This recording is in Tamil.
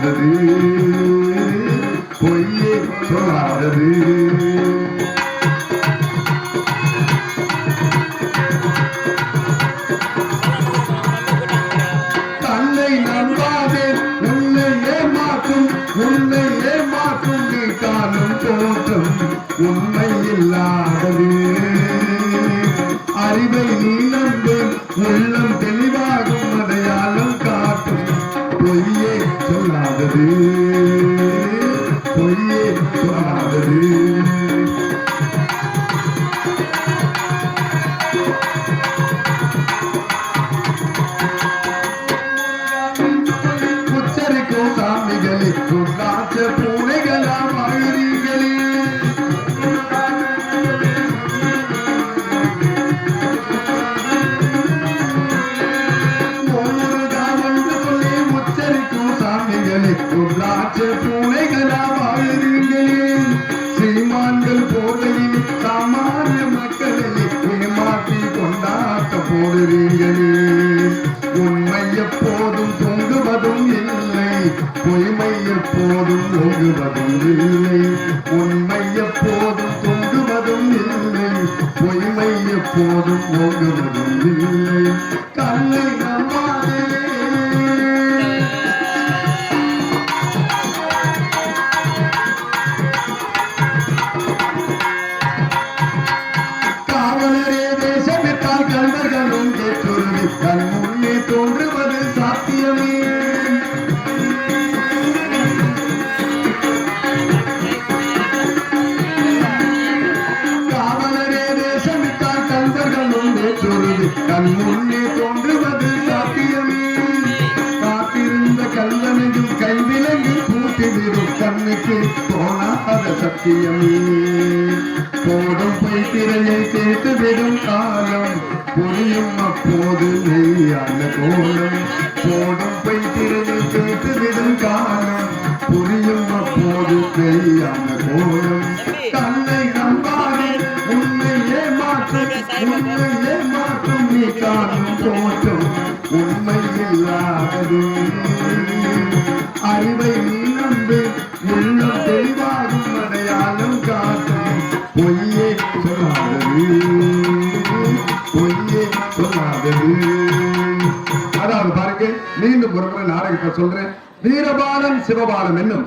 சொல்லாதது பொய்யே சொல்லாதது. தன்னை நம்பாதே உன்னை ஏமாற்றும் உன்னை ஏமாற்றும் நீ காணும் தோற்றம் உண்மை இல்லாதது. அறிவை நீ நம்பு உள்ளம் தெளிவாகும் அடையாளம் காட்டும் பொய்யே சொல்லாதது பொய்யே சொல்லாதது. உச்சரிக்கும் சாமிகளுக்கும் காற்ற பூனைகளாம் ஆகிறீர்களே. சீமான்கள் போதையில் சாமானிய மக்களை ஏமாற்றி கொண்டாட்ட போடுறீங்களே. உண்மை எப்போதும் தொங்குவதும் இல்லை பொய்மை எப்போதும் ஓங்குவதும் இல்லை. உண்மை எப்போதும் தொங்குவதும் இல்லை பொய்மை எப்போதும் ஓங்குவதும் இல்லை. கல்லை நம்பாதே கண் முன்னே தோன்றுவது சாத்தியமே. காவலரே தேசமிட்டால் கல்வர்களும் ஏற்றொருது கண் முன்னே தோன்றுவது சாத்தியமே. காத்திருந்த கல்லனையும் கைவிலங்கி பூட்டிவிடும் கண்ணுக்கு தோணாத சத்தியமே. போடும் பொய் திரையை கேட்டுவிடும் காலம் புரியும் அப்போது மெய்யான கோலம். போடும் பொய் திரையை கேட்டுவிடும் காலம் புரியும் அப்போது மெய்யான கோலம். தன்னை நம்பாதே உன்னை ஏமாற்றும் உன்னை ஏமாற்றும் நீ காணும் தோற்றம் உண்மை இல்லாதது. அறிவை நீ நம்பு உள்ளம் தெளிவாகும் அடையாளம் காட்டும் பொய்யே சொல்லாதது பொய்யே சொல்லாதது. அதாவது பாருங்க மீண்டும் ஒரு முறை நாடகத்தை சொல்றேன். வீரபாலன் சிவபாலம் என்னும்